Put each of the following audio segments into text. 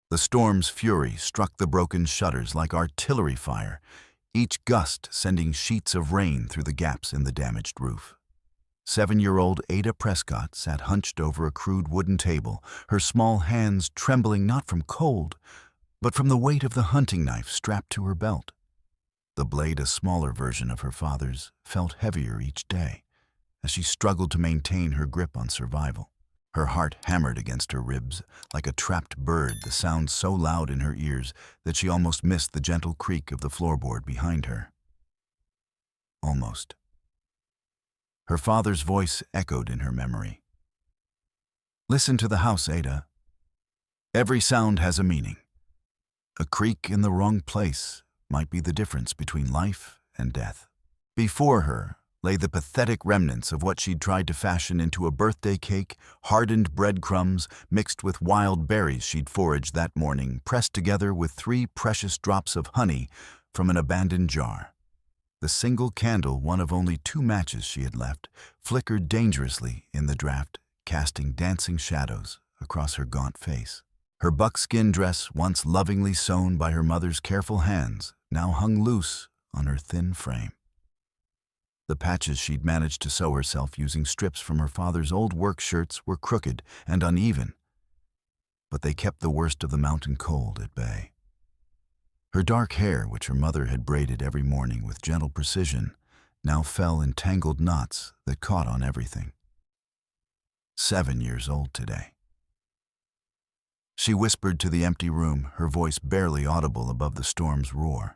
The storm's fury struck the broken shutters like artillery fire, each gust sending sheets of rain through the gaps in the damaged roof. 7-year-old Ada Prescott sat hunched over a crude wooden table, her small hands trembling not from cold, but from the weight of the hunting knife strapped to her belt. The blade, a smaller version of her father's, felt heavier each day as she struggled to maintain her grip on survival. Her heart hammered against her ribs like a trapped bird, the sound so loud in her ears that she almost missed the gentle creak of the floorboard behind her. Almost. Her father's voice echoed in her memory. "Listen to the house, Ada. Every sound has a meaning. A creak in the wrong place might be the difference between life and death." Before her lay the pathetic remnants of what she'd tried to fashion into a birthday cake, hardened breadcrumbs mixed with wild berries she'd foraged that morning, pressed together with 3 precious drops of honey from an abandoned jar. The single candle, one of only 2 matches she had left, flickered dangerously in the draft, casting dancing shadows across her gaunt face. Her buckskin dress, once lovingly sewn by her mother's careful hands, now hung loose on her thin frame. The patches she'd managed to sew herself using strips from her father's old work shirts were crooked and uneven, but they kept the worst of the mountain cold at bay. Her dark hair, which her mother had braided every morning with gentle precision, now fell in tangled knots that caught on everything. 7 years old today. She whispered to the empty room, her voice barely audible above the storm's roar.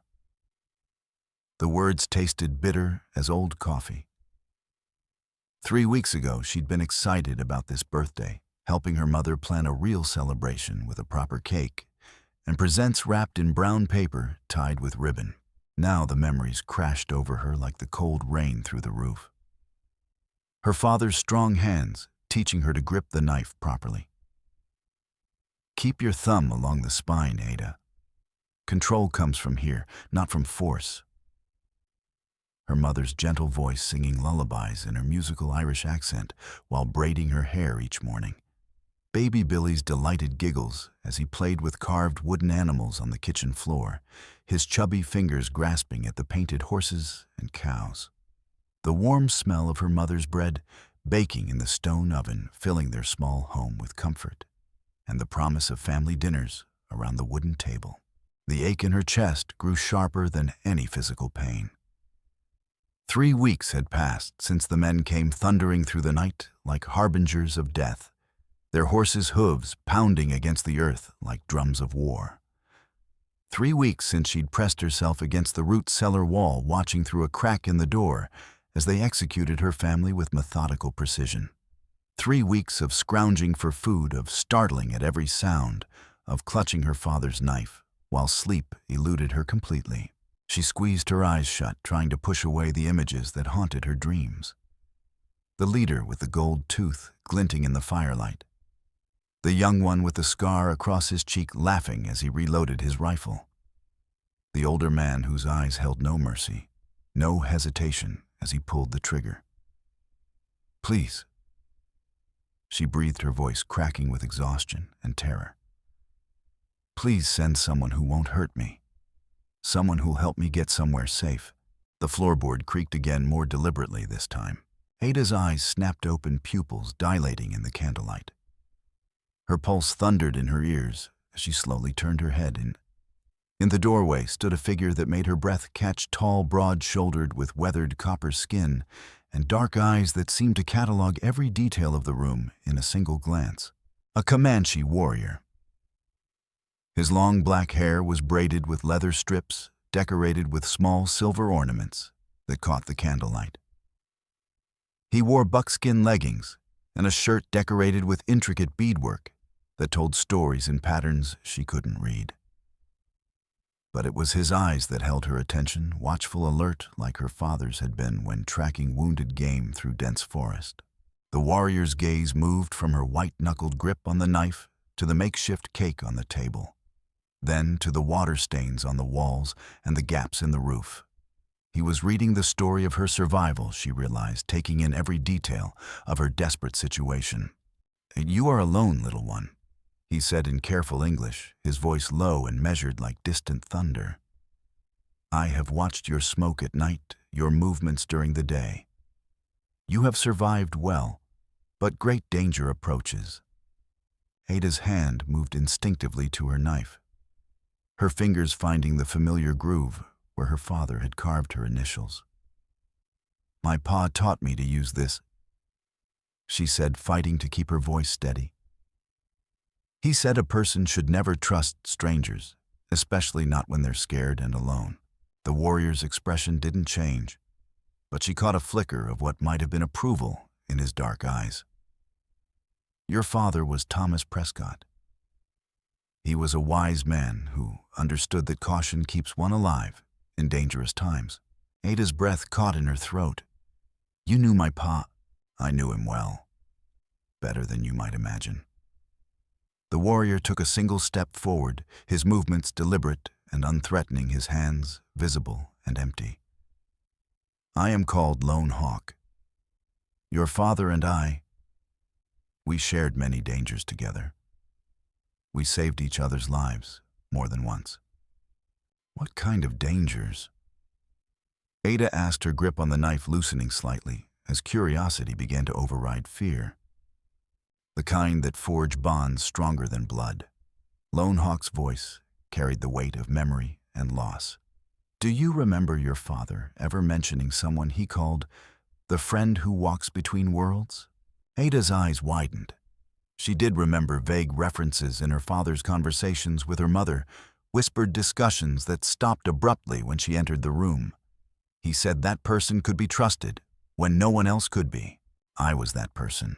The words tasted bitter as old coffee. 3 weeks ago, she'd been excited about this birthday, helping her mother plan a real celebration with a proper cake and presents wrapped in brown paper tied with ribbon. Now the memories crashed over her like the cold rain through the roof. Her father's strong hands teaching her to grip the knife properly. "Keep your thumb along the spine, Ada. Control comes from here, not from force." Her mother's gentle voice singing lullabies in her musical Irish accent while braiding her hair each morning. Baby Billy's delighted giggles as he played with carved wooden animals on the kitchen floor, his chubby fingers grasping at the painted horses and cows. The warm smell of her mother's bread baking in the stone oven filling their small home with comfort, and the promise of family dinners around the wooden table. The ache in her chest grew sharper than any physical pain. 3 weeks had passed since the men came thundering through the night like harbingers of death, their horses' hooves pounding against the earth like drums of war. 3 weeks since she'd pressed herself against the root cellar wall, watching through a crack in the door as they executed her family with methodical precision. 3 weeks of scrounging for food, of startling at every sound, of clutching her father's knife, while sleep eluded her completely. She squeezed her eyes shut, trying to push away the images that haunted her dreams. The leader with the gold tooth glinting in the firelight. The young one with the scar across his cheek laughing as he reloaded his rifle. The older man whose eyes held no mercy, no hesitation as he pulled the trigger. "Please." She breathed, her voice cracking with exhaustion and terror. "Please send someone who won't hurt me. Someone who'll help me get somewhere safe." The floorboard creaked again, more deliberately this time. Ada's eyes snapped open, pupils dilating in the candlelight. Her pulse thundered in her ears as she slowly turned her head in. In the doorway stood a figure that made her breath catch, tall, broad-shouldered, with weathered copper skin and dark eyes that seemed to catalog every detail of the room in a single glance. A Comanche warrior. His long black hair was braided with leather strips, decorated with small silver ornaments that caught the candlelight. He wore buckskin leggings and a shirt decorated with intricate beadwork that told stories in patterns she couldn't read. But it was his eyes that held her attention, watchful, alert, like her father's had been when tracking wounded game through dense forest. The warrior's gaze moved from her white-knuckled grip on the knife to the makeshift cake on the table, then to the water stains on the walls and the gaps in the roof. He was reading the story of her survival, she realized, taking in every detail of her desperate situation. "You are alone, little one," he said in careful English, his voice low and measured like distant thunder. I have watched your smoke at night, your movements during the day. You have survived well, but great danger approaches. Ada's hand moved instinctively to her knife, her fingers finding the familiar groove where her father had carved her initials. My pa taught me to use this, she said, fighting to keep her voice steady. He said a person should never trust strangers, especially not when they're scared and alone. The warrior's expression didn't change, but she caught a flicker of what might have been approval in his dark eyes. Your father was Thomas Prescott. He was a wise man who understood that caution keeps one alive in dangerous times. Ada's breath caught in her throat. You knew my pa. I knew him well. Better than you might imagine. The warrior took a single step forward, his movements deliberate and unthreatening, his hands visible and empty. I am called Lone Hawk. Your father and I, we shared many dangers together. We saved each other's lives more than once. What kind of dangers? Ada asked, her grip on the knife loosening slightly as curiosity began to override fear. The kind that forge bonds stronger than blood. Lone Hawk's voice carried the weight of memory and loss. Do you remember your father ever mentioning someone he called the friend who walks between worlds? Ada's eyes widened. She did remember vague references in her father's conversations with her mother, whispered discussions that stopped abruptly when she entered the room. He said that person could be trusted when no one else could be. I was that person.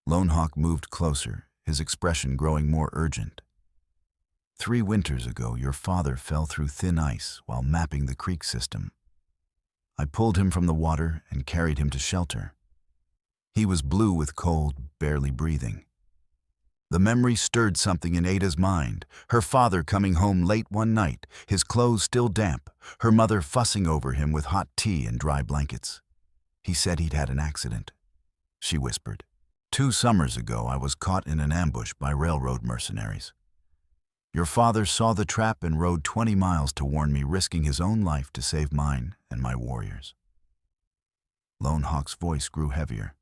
Lone Hawk moved closer, his expression growing more urgent. 3 winters ago, your father fell through thin ice while mapping the creek system. I pulled him from the water and carried him to shelter. He was blue with cold, barely breathing. The memory stirred something in Ada's mind. Her father coming home late one night, his clothes still damp, her mother fussing over him with hot tea and dry blankets. He said he'd had an accident. She whispered. 2 summers ago, I was caught in an ambush by railroad mercenaries. Your father saw the trap and rode 20 miles to warn me, risking his own life to save mine and my warriors. Lone Hawk's voice grew heavier.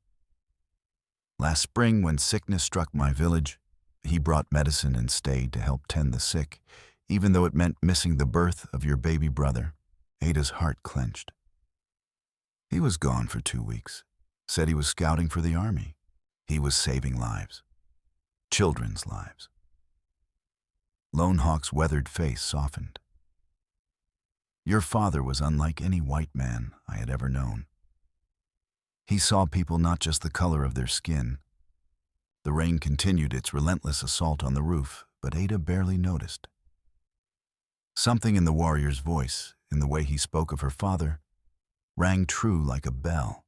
Last spring, when sickness struck my village, he brought medicine and stayed to help tend the sick, even though it meant missing the birth of your baby brother. Ada's heart clenched. He was gone for 2 weeks. Said he was scouting for the army. He was saving lives. Children's lives. Lone Hawk's weathered face softened. Your father was unlike any white man I had ever known. He saw people not just the color of their skin. The rain continued its relentless assault on the roof, but Ada barely noticed. Something in the warrior's voice, in the way he spoke of her father, rang true like a bell.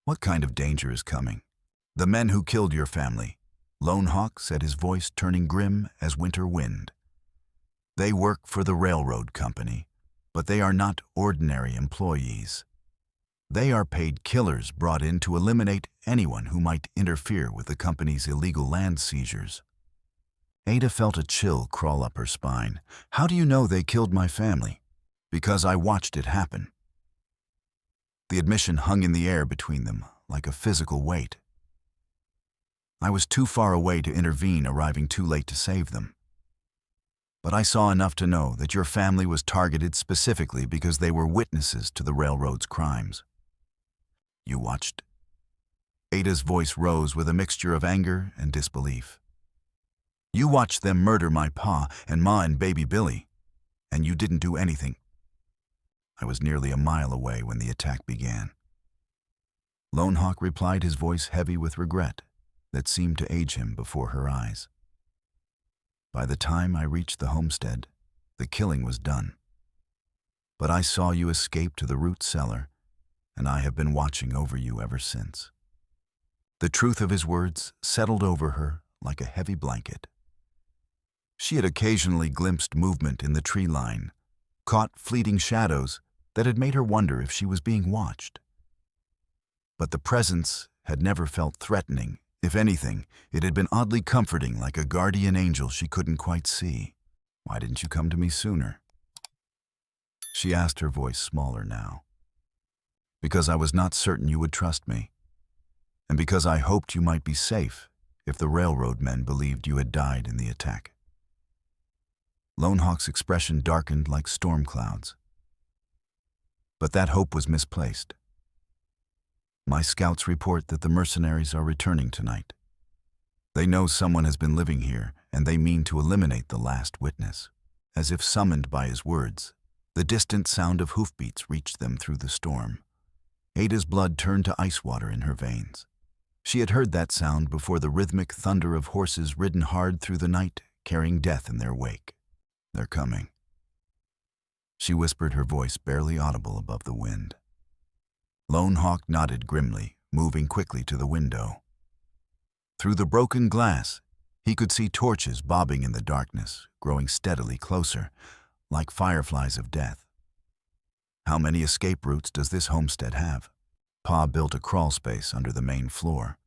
What kind of danger is coming? The men who killed your family, Lone Hawk said, his voice turning grim as winter wind. They work for the railroad company, but they are not ordinary employees. They are paid killers brought in to eliminate anyone who might interfere with the company's illegal land seizures. Ada felt a chill crawl up her spine. How do you know they killed my family? Because I watched it happen. The admission hung in the air between them like a physical weight. I was too far away to intervene, arriving too late to save them. But I saw enough to know that your family was targeted specifically because they were witnesses to the railroad's crimes. You watched. Ada's voice rose with a mixture of anger and disbelief. You watched them murder my pa and ma and baby Billy, and you didn't do anything. I was nearly a mile away when the attack began. Lone Hawk replied, his voice heavy with regret that seemed to age him before her eyes. By the time I reached the homestead, the killing was done. But I saw you escape to the root cellar, and I have been watching over you ever since. The truth of his words settled over her like a heavy blanket. She had occasionally glimpsed movement in the tree line, caught fleeting shadows that had made her wonder if she was being watched. But the presence had never felt threatening, If anything, it had been oddly comforting, like a guardian angel she couldn't quite see. "Why didn't you come to me sooner?" she asked, her voice smaller now. "Because I was not certain you would trust me, and because I hoped you might be safe if the railroad men believed you had died in the attack." Lone Hawk's expression darkened like storm clouds. But that hope was misplaced. "My scouts report that the mercenaries are returning tonight. They know someone has been living here, and they mean to eliminate the last witness." As if summoned by his words, the distant sound of hoofbeats reached them through the storm. Ada's blood turned to ice water in her veins. She had heard that sound before, the rhythmic thunder of horses ridden hard through the night, carrying death in their wake. "They're coming," she whispered, her voice barely audible above the wind. Lone Hawk nodded grimly, moving quickly to the window. Through the broken glass, he could see torches bobbing in the darkness, growing steadily closer, like fireflies of death. "How many escape routes does this homestead have?" Pa built a crawl space under the main floor.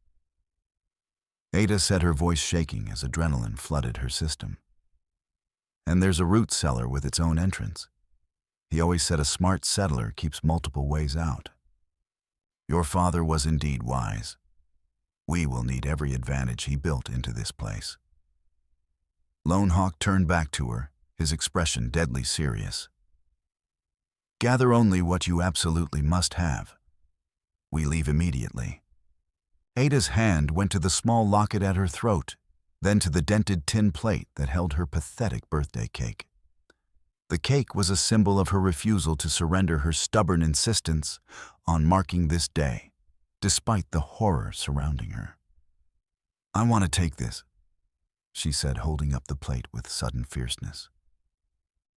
Ada said, her voice shaking as adrenaline flooded her system. "And there's a root cellar with its own entrance. He always said a smart settler keeps multiple ways out. Your father was indeed wise. We will need every advantage he built into this place." Lone Hawk turned back to her, his expression deadly serious. "Gather only what you absolutely must have. We leave immediately." Ada's hand went to the small locket at her throat, then to the dented tin plate that held her pathetic birthday cake. The cake was a symbol of her refusal to surrender her stubborn insistence on marking this day, despite the horror surrounding her. "I want to take this," she said, holding up the plate with sudden fierceness.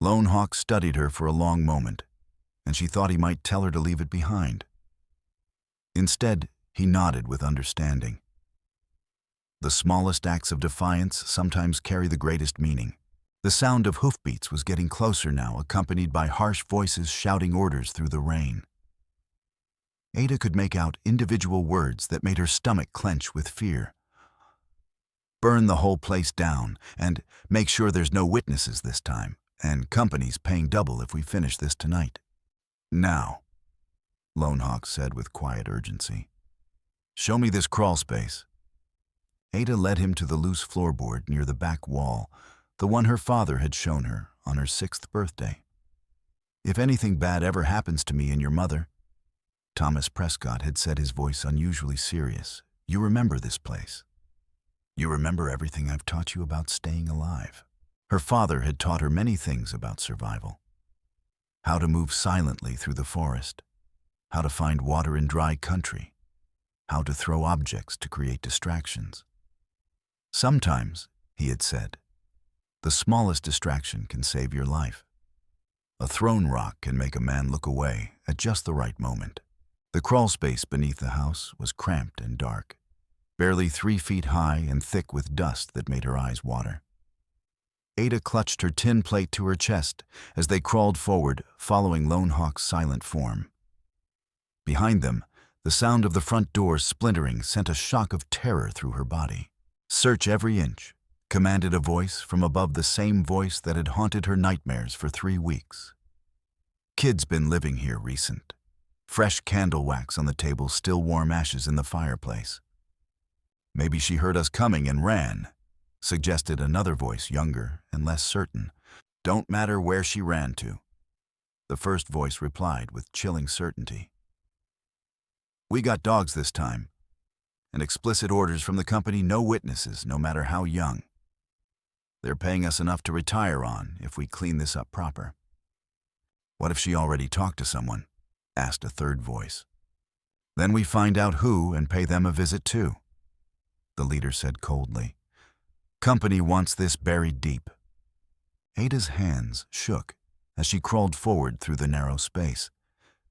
Lone Hawk studied her for a long moment, and she thought he might tell her to leave it behind. Instead, he nodded with understanding. The smallest acts of defiance sometimes carry the greatest meaning. The sound of hoofbeats was getting closer now, accompanied by harsh voices shouting orders through the rain. Ada could make out individual words that made her stomach clench with fear. "Burn the whole place down, and make sure there's no witnesses this time, and company's paying double if we finish this tonight." "Now," Lone Hawk said with quiet urgency, "show me this crawl space." Ada led him to the loose floorboard near the back wall, the one her father had shown her on her 6th birthday. "If anything bad ever happens to me and your mother," Thomas Prescott had said, his voice unusually serious, "you remember this place. You remember everything I've taught you about staying alive." Her father had taught her many things about survival. How to move silently through the forest, how to find water in dry country, how to throw objects to create distractions. Sometimes, he had said, the smallest distraction can save your life. A thrown rock can make a man look away at just the right moment. The crawl space beneath the house was cramped and dark, barely 3 feet high and thick with dust that made her eyes water. Ada clutched her tin plate to her chest as they crawled forward, following Lone Hawk's silent form. Behind them, the sound of the front door splintering sent a shock of terror through her body. "Search every inch," commanded a voice from above, the same voice that had haunted her nightmares for 3 weeks. "Kid's been living here recent. Fresh candle wax on the table, still warm ashes in the fireplace." "Maybe she heard us coming and ran," suggested another voice, younger and less certain. "Don't matter where she ran to," the first voice replied with chilling certainty. "We got dogs this time, and explicit orders from the company, no witnesses, no matter how young. They're paying us enough to retire on if we clean this up proper." "What if she already talked to someone?" asked a third voice. "Then we find out who and pay them a visit too," the leader said coldly. "Company wants this buried deep." Ada's hands shook as she crawled forward through the narrow space.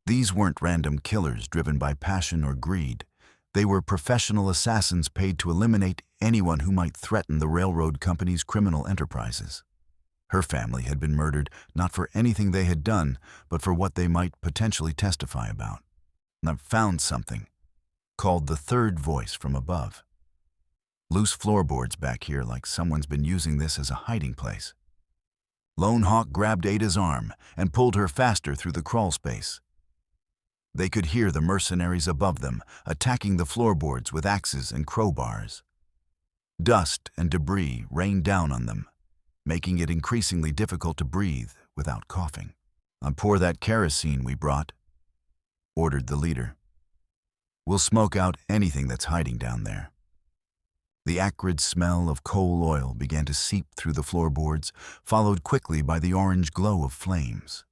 These weren't random killers driven by passion or greed. They were professional assassins paid to eliminate anyone who might threaten the railroad company's criminal enterprises. Her family had been murdered not for anything they had done, but for what they might potentially testify about. "I've found something," called the third voice from above. Loose floorboards back here like someone's been using this as a hiding place. Lone Hawk grabbed Ada's arm and pulled her faster through the crawl space. They could hear the mercenaries above them, attacking the floorboards with axes and crowbars. Dust and debris rained down on them, making it increasingly difficult to breathe without coughing. "Pour that kerosene we brought," ordered the leader. "We'll smoke out anything that's hiding down there." The acrid smell of coal oil began to seep through the floorboards, followed quickly by the orange glow of flames.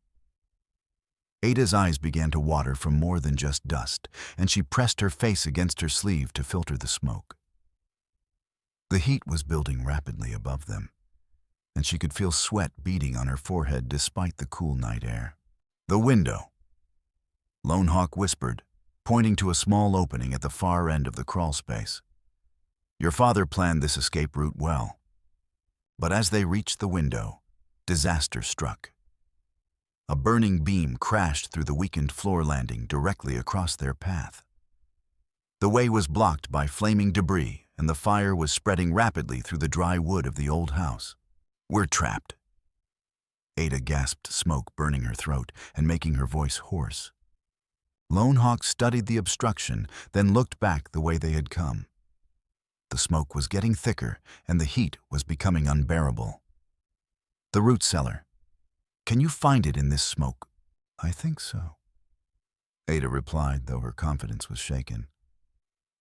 Ada's eyes began to water from more than just dust, and she pressed her face against her sleeve to filter the smoke. The heat was building rapidly above them, and she could feel sweat beading on her forehead despite the cool night air. "The window," Lone Hawk whispered, pointing to a small opening at the far end of the crawl space. "Your father planned this escape route well." But as they reached the window, disaster struck. A burning beam crashed through the weakened floor landing directly across their path. The way was blocked by flaming debris, and the fire was spreading rapidly through the dry wood of the old house. "We're trapped." Ada gasped, smoke burning her throat and making her voice hoarse. Lone Hawk studied the obstruction, then looked back the way they had come. The smoke was getting thicker, and the heat was becoming unbearable. "The root cellar. Can you find it in this smoke?" "I think so," Ada replied, though her confidence was shaken.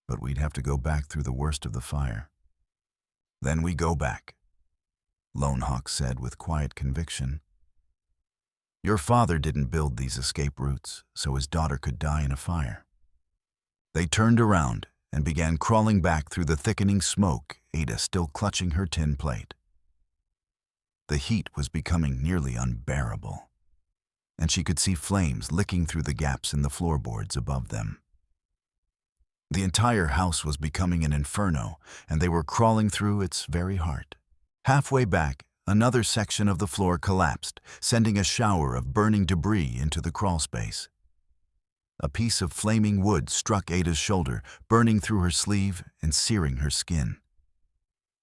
"But we'd have to go back through the worst of the fire." "Then we go back," Lone Hawk said with quiet conviction. "Your father didn't build these escape routes so his daughter could die in a fire." They turned around and began crawling back through the thickening smoke, Ada still clutching her tin plate. The heat was becoming nearly unbearable, and she could see flames licking through the gaps in the floorboards above them. The entire house was becoming an inferno, and they were crawling through its very heart. Halfway back, another section of the floor collapsed, sending a shower of burning debris into the crawl space. A piece of flaming wood struck Ada's shoulder, burning through her sleeve and searing her skin.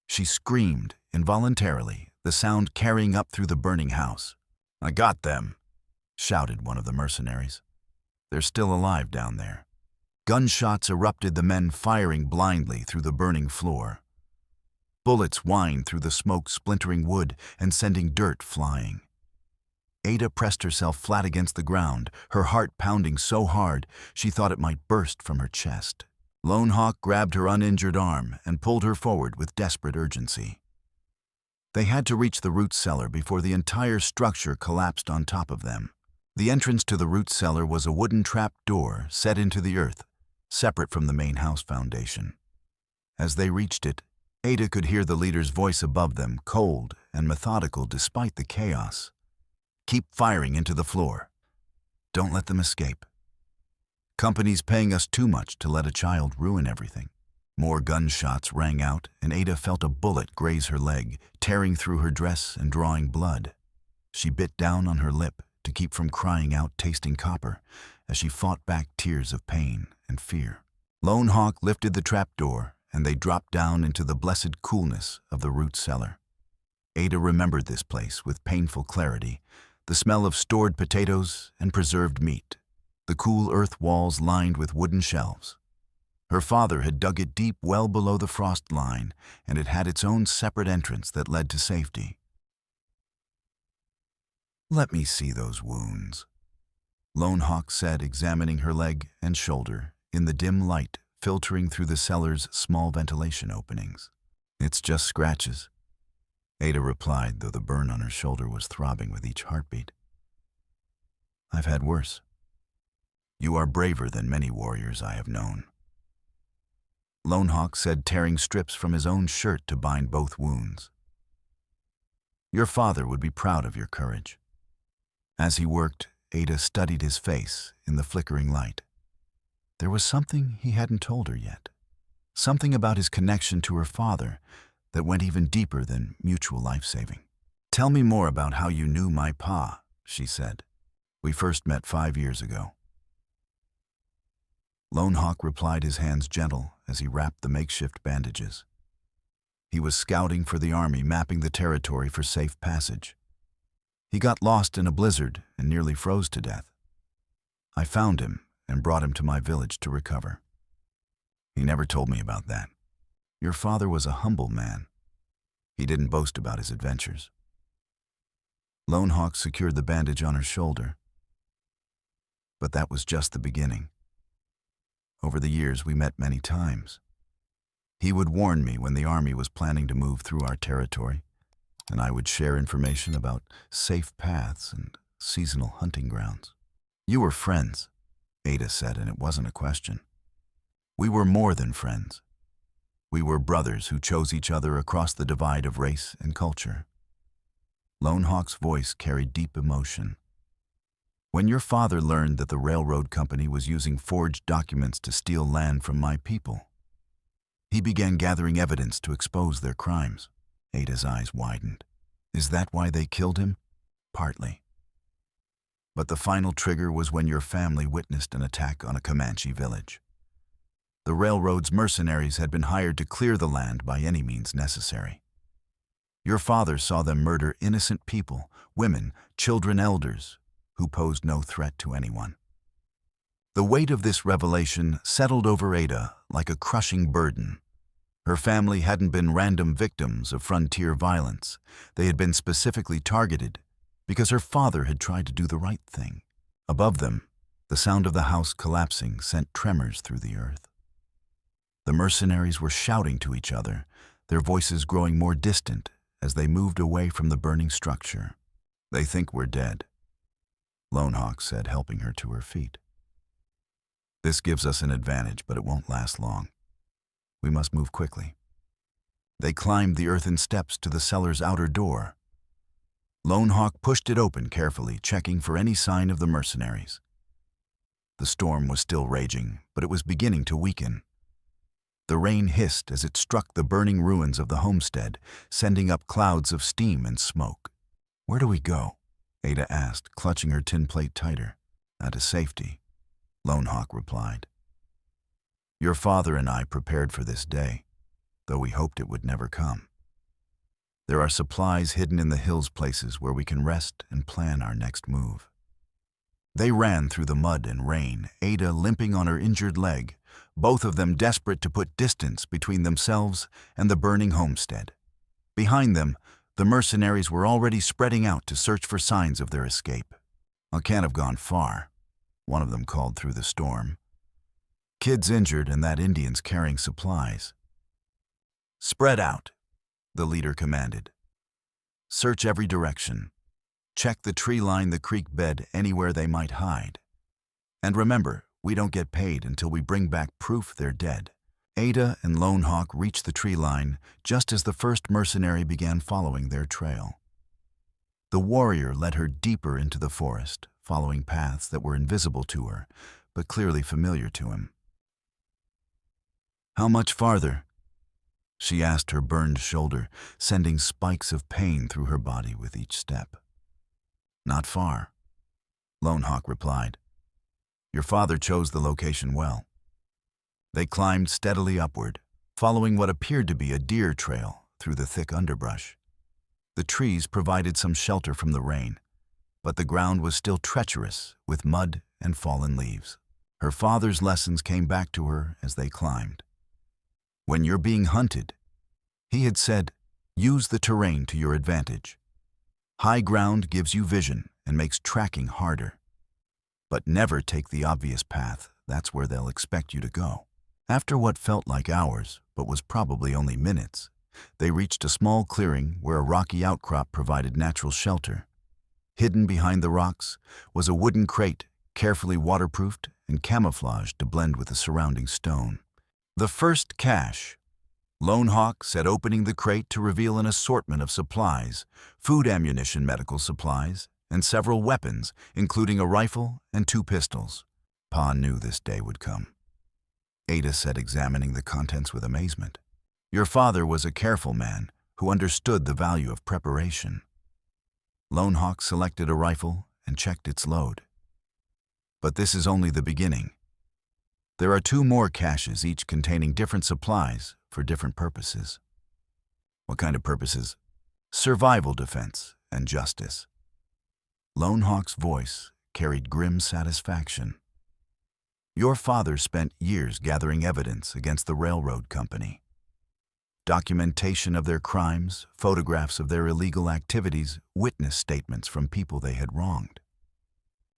She screamed involuntarily, the sound carrying up through the burning house. "I got them," shouted one of the mercenaries. "They're still alive down there." Gunshots erupted, the men firing blindly through the burning floor. Bullets whined through the smoke, splintering wood and sending dirt flying. Ada pressed herself flat against the ground, her heart pounding so hard she thought it might burst from her chest. Lone Hawk grabbed her uninjured arm and pulled her forward with desperate urgency. They had to reach the root cellar before the entire structure collapsed on top of them. The entrance to the root cellar was a wooden trap door set into the earth, separate from the main house foundation. As they reached it, Ada could hear the leader's voice above them, cold and methodical despite the chaos. "Keep firing into the floor. Don't let them escape. Company's paying us too much to let a child ruin everything." More gunshots rang out, and Ada felt a bullet graze her leg, tearing through her dress and drawing blood. She bit down on her lip to keep from crying out, tasting copper, as she fought back tears of pain and fear. Lone Hawk lifted the trapdoor, and they dropped down into the blessed coolness of the root cellar. Ada remembered this place with painful clarity, the smell of stored potatoes and preserved meat, the cool earth walls lined with wooden shelves. Her father had dug it deep well below the frost line, and it had its own separate entrance that led to safety. "Let me see those wounds," Lone Hawk said, examining her leg and shoulder in the dim light filtering through the cellar's small ventilation openings. "It's just scratches," Ada replied, though the burn on her shoulder was throbbing with each heartbeat. "I've had worse." "You are braver than many warriors I have known," Lone Hawk said, tearing strips from his own shirt to bind both wounds. "Your father would be proud of your courage." As he worked, Ada studied his face in the flickering light. There was something he hadn't told her yet, something about his connection to her father that went even deeper than mutual life-saving. "Tell me more about how you knew my pa," she said. "We first met 5 years ago." Lone Hawk replied, his hands gentle as he wrapped the makeshift bandages. He was scouting for the army, mapping the territory for safe passage. He got lost in a blizzard and nearly froze to death. I found him and brought him to my village to recover. He never told me about that. Your father was a humble man. He didn't boast about his adventures. Lone Hawk secured the bandage on her shoulder. But that was just the beginning. Over the years, we met many times. He would warn me when the army was planning to move through our territory, and I would share information about safe paths and seasonal hunting grounds. You were friends, Ada said, and it wasn't a question. We were more than friends. We were brothers who chose each other across the divide of race and culture. Lone Hawk's voice carried deep emotion. When your father learned that the railroad company was using forged documents to steal land from my people, he began gathering evidence to expose their crimes. Ada's eyes widened. Is that why they killed him? Partly. But the final trigger was when your family witnessed an attack on a Comanche village. The railroad's mercenaries had been hired to clear the land by any means necessary. Your father saw them murder innocent people, women, children, elders, who posed no threat to anyone. The weight of this revelation settled over Ada like a crushing burden. Her family hadn't been random victims of frontier violence. They had been specifically targeted because her father had tried to do the right thing. Above them, the sound of the house collapsing sent tremors through the earth. The mercenaries were shouting to each other, their voices growing more distant as they moved away from the burning structure. They think we're dead, Lone Hawk said, helping her to her feet. This gives us an advantage, but it won't last long. We must move quickly. They climbed the earthen steps to the cellar's outer door. Lone Hawk pushed it open carefully, checking for any sign of the mercenaries. The storm was still raging, but it was beginning to weaken. The rain hissed as it struck the burning ruins of the homestead, sending up clouds of steam and smoke. Where do we go? Ada asked, clutching her tin plate tighter. To safety, Lone Hawk replied. Your father and I prepared for this day, though we hoped it would never come. There are supplies hidden in the hills, places where we can rest and plan our next move. They ran through the mud and rain, Ada limping on her injured leg, both of them desperate to put distance between themselves and the burning homestead. Behind them, the mercenaries were already spreading out to search for signs of their escape. I can't have gone far, one of them called through the storm. Kids injured and that Indian's carrying supplies. Spread out, the leader commanded. Search every direction. Check the tree line, the creek bed, anywhere they might hide. And remember, we don't get paid until we bring back proof they're dead. Ada and Lone Hawk reached the tree line just as the first mercenary began following their trail. The warrior led her deeper into the forest, following paths that were invisible to her, but clearly familiar to him. How much farther? She asked her burned shoulder, sending spikes of pain through her body with each step. Not far, Lone Hawk replied. Your father chose the location well. They climbed steadily upward, following what appeared to be a deer trail through the thick underbrush. The trees provided some shelter from the rain, but the ground was still treacherous with mud and fallen leaves. Her father's lessons came back to her as they climbed. When you're being hunted, he had said, use the terrain to your advantage. High ground gives you vision and makes tracking harder. But never take the obvious path, that's where they'll expect you to go. After what felt like hours, but was probably only minutes, they reached a small clearing where a rocky outcrop provided natural shelter. Hidden behind the rocks was a wooden crate, carefully waterproofed and camouflaged to blend with the surrounding stone. The first cache, Lone Hawk said, opening the crate to reveal an assortment of supplies, food, ammunition, medical supplies, and several weapons, including a rifle and 2 pistols. Pa knew this day would come, Ada said, examining the contents with amazement. Your father was a careful man who understood the value of preparation. Lone Hawk selected a rifle and checked its load. But this is only the beginning. There are 2 more caches, each containing different supplies for different purposes. What kind of purposes? Survival defense and justice. Lone Hawk's voice carried grim satisfaction. Your father spent years gathering evidence against the railroad company. Documentation of their crimes, photographs of their illegal activities, witness statements from people they had wronged.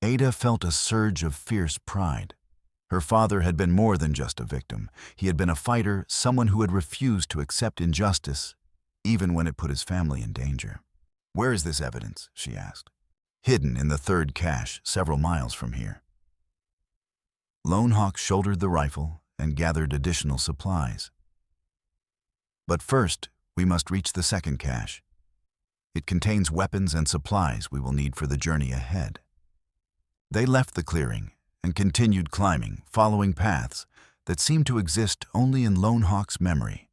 Ada felt a surge of fierce pride. Her father had been more than just a victim. He had been a fighter, someone who had refused to accept injustice, even when it put his family in danger. "Where is this evidence?" she asked. "Hidden in the third cache, several miles from here." Lone Hawk shouldered the rifle and gathered additional supplies. "But first, we must reach the second cache. It contains weapons and supplies we will need for the journey ahead." They left the clearing and continued climbing, following paths that seemed to exist only in Lone Hawk's memory.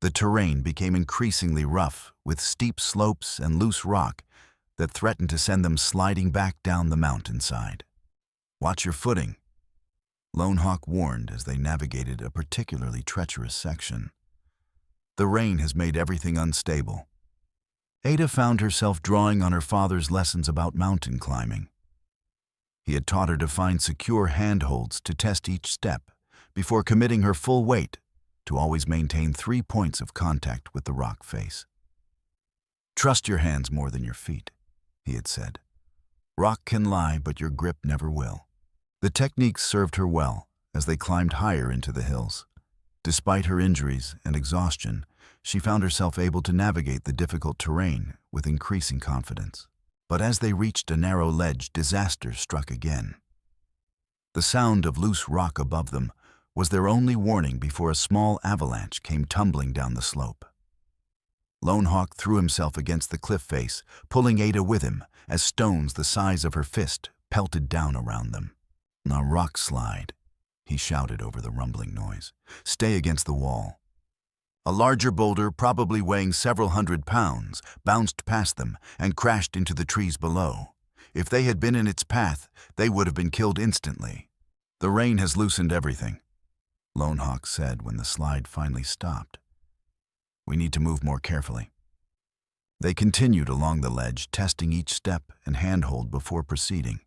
The terrain became increasingly rough, with steep slopes and loose rock that threatened to send them sliding back down the mountainside. "Watch your footing," Lone Hawk warned as they navigated a particularly treacherous section. The rain has made everything unstable. Ada found herself drawing on her father's lessons about mountain climbing. He had taught her to find secure handholds to test each step before committing her full weight to always maintain 3 points of contact with the rock face. "Trust your hands more than your feet," he had said. "Rock can lie, but your grip never will." The techniques served her well as they climbed higher into the hills. Despite her injuries and exhaustion, she found herself able to navigate the difficult terrain with increasing confidence. But as they reached a narrow ledge, disaster struck again. The sound of loose rock above them was their only warning before a small avalanche came tumbling down the slope. Lone Hawk threw himself against the cliff face, pulling Ada with him as stones the size of her fist pelted down around them. "A rock slide," he shouted over the rumbling noise. "Stay against the wall." A larger boulder, probably weighing several hundred pounds, bounced past them and crashed into the trees below. If they had been in its path, they would have been killed instantly. "The rain has loosened everything," Lone Hawk said when the slide finally stopped. "We need to move more carefully." They continued along the ledge, testing each step and handhold before proceeding.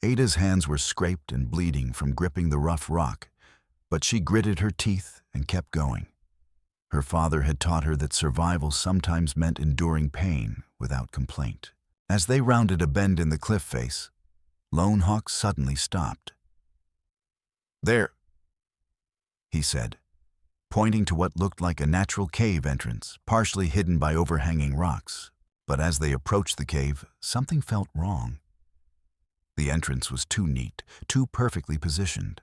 Ada's hands were scraped and bleeding from gripping the rough rock, but she gritted her teeth and kept going. Her father had taught her that survival sometimes meant enduring pain without complaint. As they rounded a bend in the cliff face, Lone Hawk suddenly stopped. "There," he said, pointing to what looked like a natural cave entrance, partially hidden by overhanging rocks. But as they approached the cave, something felt wrong. The entrance was too neat, too perfectly positioned.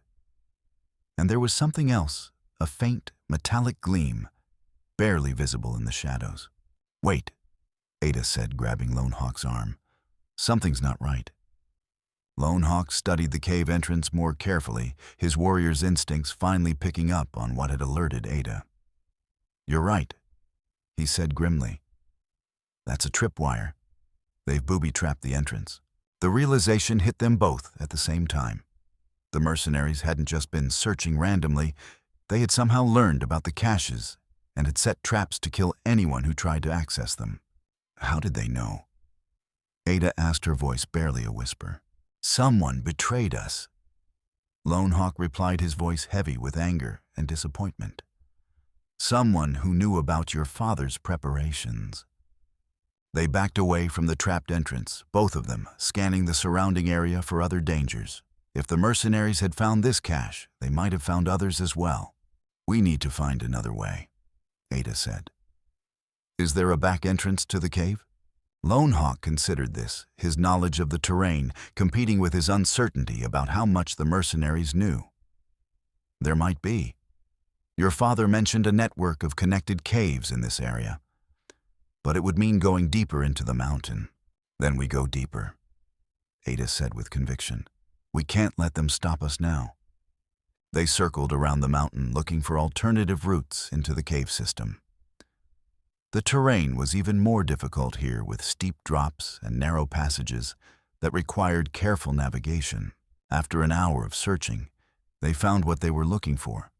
And there was something else, a faint, metallic gleam, barely visible in the shadows. "Wait," Ada said, grabbing Lone Hawk's arm. "Something's not right." Lone Hawk studied the cave entrance more carefully, his warrior's instincts finally picking up on what had alerted Ada. "You're right," he said grimly. "That's a tripwire. They've booby-trapped the entrance." The realization hit them both at the same time. The mercenaries hadn't just been searching randomly, they had somehow learned about the caches and had set traps to kill anyone who tried to access them. "How did they know?" Ada asked, her voice barely a whisper. "Someone betrayed us," Lone Hawk replied, his voice heavy with anger and disappointment. "Someone who knew about your father's preparations." They backed away from the trapped entrance, both of them scanning the surrounding area for other dangers. If the mercenaries had found this cache, they might have found others as well. "We need to find another way," Ada said. "Is there a back entrance to the cave?" Lone Hawk considered this, his knowledge of the terrain competing with his uncertainty about how much the mercenaries knew. "There might be. Your father mentioned a network of connected caves in this area. But it would mean going deeper into the mountain." "Then we go deeper," Ada said with conviction. "We can't let them stop us now." They circled around the mountain looking for alternative routes into the cave system. The terrain was even more difficult here, with steep drops and narrow passages that required careful navigation. After an hour of searching, they found what they were looking for: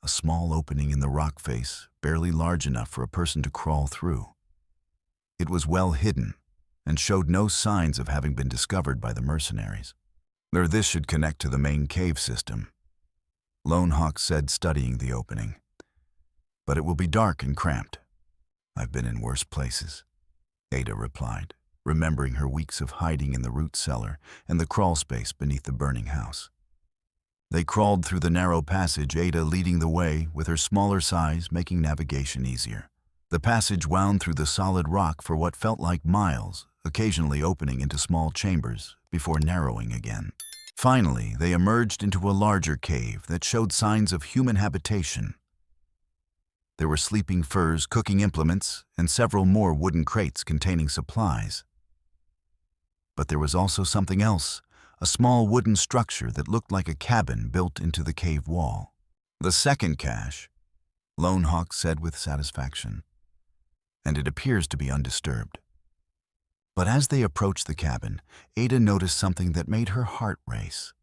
a small opening in the rock face, barely large enough for a person to crawl through. It was well hidden and showed no signs of having been discovered by the mercenaries. This should connect to the main cave system, Lone Hawk said, studying the opening. But it will be dark and cramped. I've been in worse places, Ada replied, remembering her weeks of hiding in the root cellar and the crawl space beneath the burning house. They crawled through the narrow passage, Ada leading the way, with her smaller size making navigation easier. The passage wound through the solid rock for what felt like miles, occasionally opening into small chambers before narrowing again. Finally, they emerged into a larger cave that showed signs of human habitation. There were sleeping furs, cooking implements, and several more wooden crates containing supplies. But there was also something else, a small wooden structure that looked like a cabin built into the cave wall. The second cache, Lone Hawk said with satisfaction, and it appears to be undisturbed. But as they approached the cabin, Ada noticed something that made her heart race.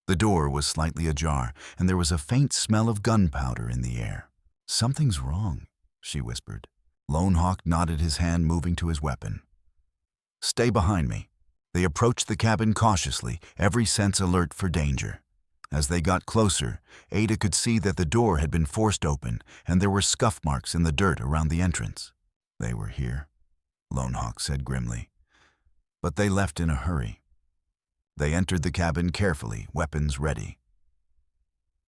The door was slightly ajar, and there was a faint smell of gunpowder in the air. "Something's wrong," she whispered. Lone Hawk nodded, his hand moving to his weapon. "Stay behind me." They approached the cabin cautiously, every sense alert for danger. As they got closer, Ada could see that the door had been forced open, and there were scuff marks in the dirt around the entrance. "They were here," Lone Hawk said grimly. "But they left in a hurry." They entered the cabin carefully, weapons ready.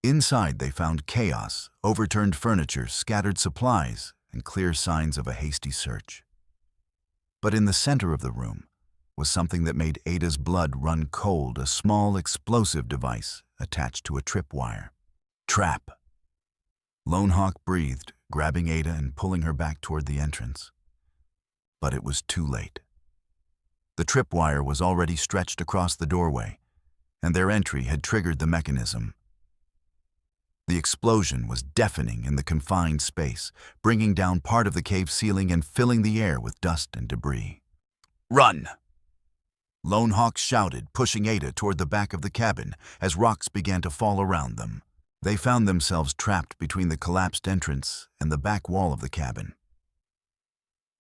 Inside they found chaos, overturned furniture, scattered supplies, and clear signs of a hasty search. But in the center of the room was something that made Ada's blood run cold, a small explosive device attached to a tripwire. "Trap!" Lone Hawk breathed, grabbing Ada and pulling her back toward the entrance. But it was too late. The tripwire was already stretched across the doorway, and their entry had triggered the mechanism. The explosion was deafening in the confined space, bringing down part of the cave ceiling and filling the air with dust and debris. "Run!" Lone Hawk shouted, pushing Ada toward the back of the cabin as rocks began to fall around them. They found themselves trapped between the collapsed entrance and the back wall of the cabin.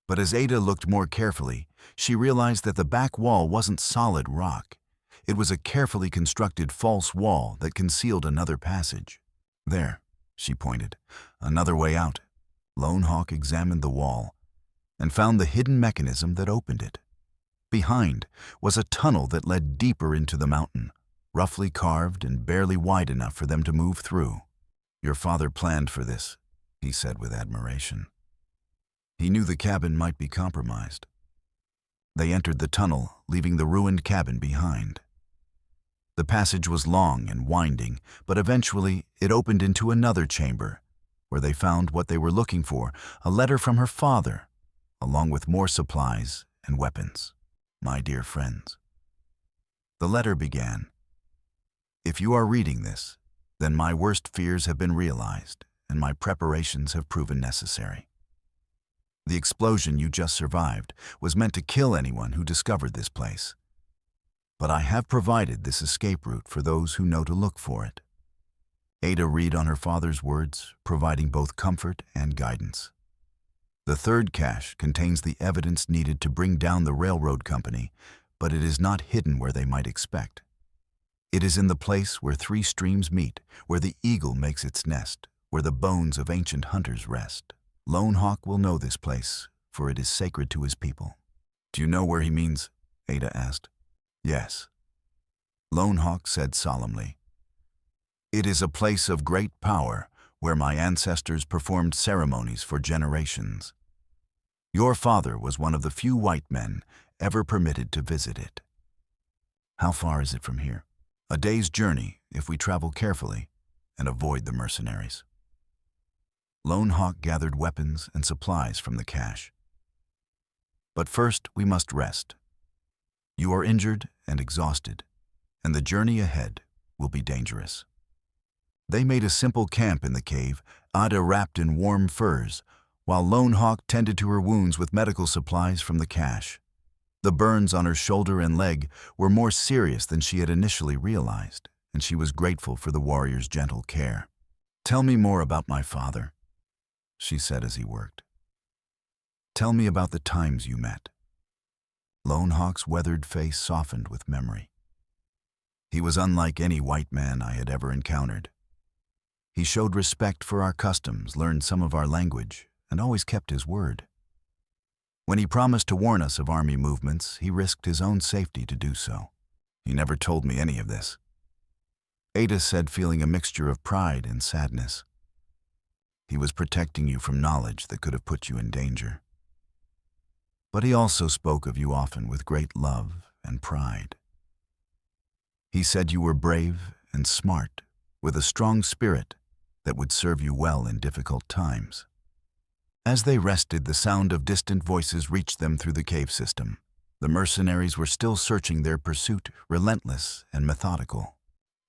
But as Ada looked more carefully, she realized that the back wall wasn't solid rock. It was a carefully constructed false wall that concealed another passage. "There," she pointed, "another way out." Lone Hawk examined the wall and found the hidden mechanism that opened it. Behind was a tunnel that led deeper into the mountain, roughly carved and barely wide enough for them to move through. "Your father planned for this," he said with admiration. He knew the cabin might be compromised. They entered the tunnel, leaving the ruined cabin behind. The passage was long and winding, but eventually it opened into another chamber, where they found what they were looking for, a letter from her father, along with more supplies and weapons. "My dear friends." The letter began, "If you are reading this, then my worst fears have been realized, and my preparations have proven necessary. The explosion you just survived was meant to kill anyone who discovered this place. But I have provided this escape route for those who know to look for it." Ada read on her father's words, providing both comfort and guidance. The third cache contains the evidence needed to bring down the railroad company, but it is not hidden where they might expect. It is in the place where 3 streams meet, where the eagle makes its nest, where the bones of ancient hunters rest. Lone Hawk will know this place, for it is sacred to his people. "Do you know where he means?" Ada asked. "Yes," Lone Hawk said solemnly. "It is a place of great power, where my ancestors performed ceremonies for generations. Your father was one of the few white men ever permitted to visit it." "How far is it from here?" "A day's journey if we travel carefully and avoid the mercenaries." Lone Hawk gathered weapons and supplies from the cache. "But first we must rest. You are injured and exhausted, and the journey ahead will be dangerous." They made a simple camp in the cave, Ada wrapped in warm furs, while Lone Hawk tended to her wounds with medical supplies from the cache. The burns on her shoulder and leg were more serious than she had initially realized, and she was grateful for the warrior's gentle care. "Tell me more about my father," she said as he worked. "Tell me about the times you met." Lone Hawk's weathered face softened with memory. He was unlike any white man I had ever encountered. He showed respect for our customs, learned some of our language, and always kept his word. When he promised to warn us of army movements, he risked his own safety to do so. He never told me any of this. Ada said, feeling a mixture of pride and sadness. He was protecting you from knowledge that could have put you in danger. But he also spoke of you often with great love and pride. He said you were brave and smart, with a strong spirit that would serve you well in difficult times. As they rested, the sound of distant voices reached them through the cave system. The mercenaries were still searching their pursuit, relentless and methodical.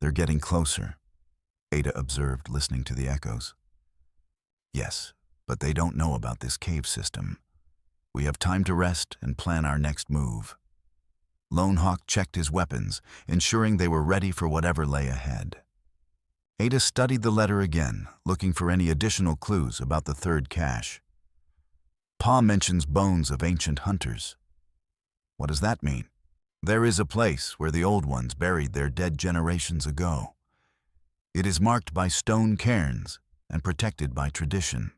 "They're getting closer," Ada observed, listening to the echoes. "Yes, but they don't know about this cave system. We have time to rest and plan our next move." Lone Hawk checked his weapons, ensuring they were ready for whatever lay ahead. Ada studied the letter again, looking for any additional clues about the third cache. "Pa mentions bones of ancient hunters." "What does that mean?" "There is a place where the old ones buried their dead generations ago. It is marked by stone cairns and protected by tradition.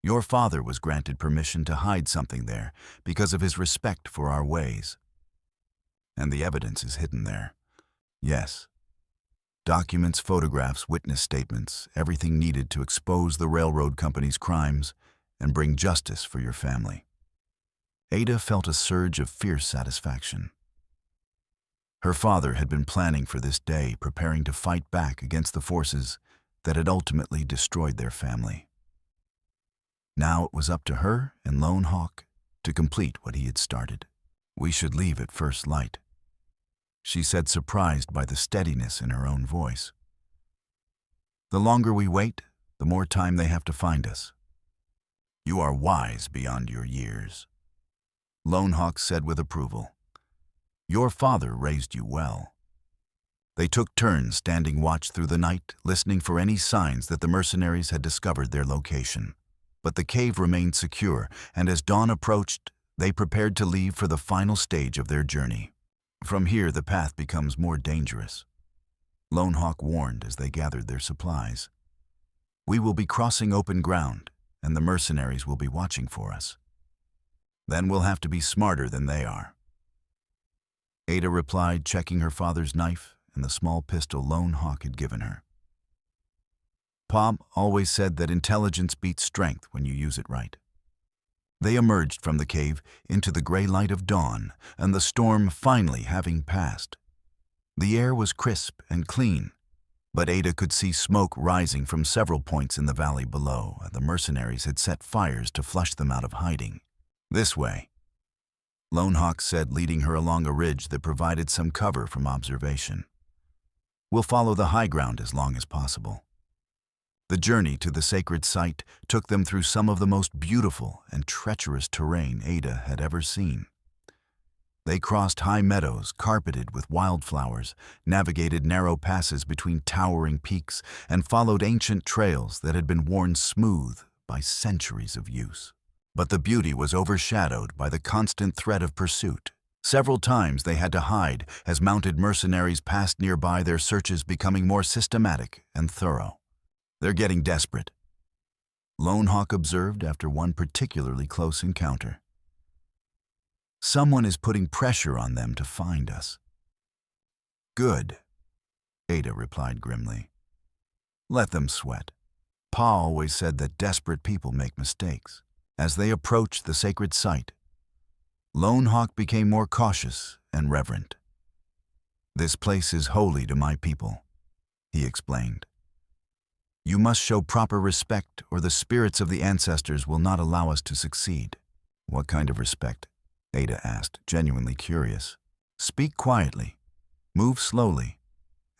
Your father was granted permission to hide something there because of his respect for our ways. And the evidence is hidden there." "Yes. Documents, photographs, witness statements, everything needed to expose the railroad company's crimes and bring justice for your family." Ada felt a surge of fierce satisfaction. Her father had been planning for this day, preparing to fight back against the forces that had ultimately destroyed their family. Now it was up to her and Lone Hawk to complete what he had started. "We should leave at first light," she said, surprised by the steadiness in her own voice. "The longer we wait, the more time they have to find us." "You are wise beyond your years," Lone Hawk said with approval. "Your father raised you well." They took turns standing watch through the night, listening for any signs that the mercenaries had discovered their location. But the cave remained secure, and as dawn approached, they prepared to leave for the final stage of their journey. "From here, the path becomes more dangerous," Lone Hawk warned as they gathered their supplies. "We will be crossing open ground, and the mercenaries will be watching for us. Then we'll have to be smarter than they are." Ada replied, checking her father's knife and the small pistol Lone Hawk had given her. "Pa always said that intelligence beats strength when you use it right." They emerged from the cave into the gray light of dawn, and the storm finally having passed. The air was crisp and clean, but Ada could see smoke rising from several points in the valley below, and the mercenaries had set fires to flush them out of hiding. "This way," Lone Hawk said, leading her along a ridge that provided some cover from observation. "We'll follow the high ground as long as possible." The journey to the sacred site took them through some of the most beautiful and treacherous terrain Ada had ever seen. They crossed high meadows carpeted with wildflowers, navigated narrow passes between towering peaks, and followed ancient trails that had been worn smooth by centuries of use. But the beauty was overshadowed by the constant threat of pursuit. Several times they had to hide as mounted mercenaries passed nearby, their searches becoming more systematic and thorough. "They're getting desperate," Lone Hawk observed after one particularly close encounter. "Someone is putting pressure on them to find us." "Good," Ada replied grimly. "Let them sweat. Pa always said that desperate people make mistakes." As they approached the sacred site, Lone Hawk became more cautious and reverent. "This place is holy to my people," he explained. "You must show proper respect, or the spirits of the ancestors will not allow us to succeed." "What kind of respect?" Ada asked, genuinely curious. "Speak quietly, move slowly,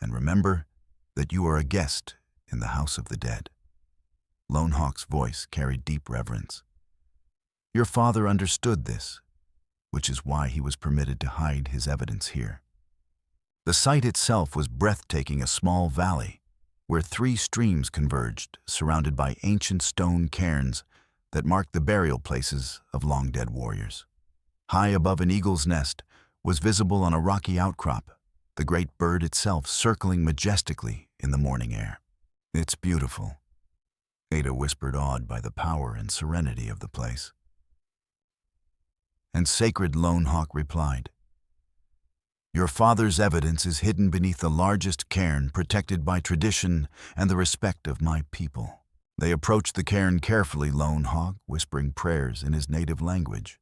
and remember that you are a guest in the house of the dead." Lone Hawk's voice carried deep reverence. "Your father understood this, which is why he was permitted to hide his evidence here." The site itself was breathtaking, a small valley, where three streams converged, surrounded by ancient stone cairns that marked the burial places of long-dead warriors. High above an eagle's nest was visible on a rocky outcrop, the great bird itself circling majestically in the morning air. "It's beautiful," Ada whispered, awed by the power and serenity of the place. And sacred Lone Hawk replied, "Your father's evidence is hidden beneath the largest cairn, protected by tradition and the respect of my people." They approached the cairn carefully, Lone Hawk whispering prayers in his native language.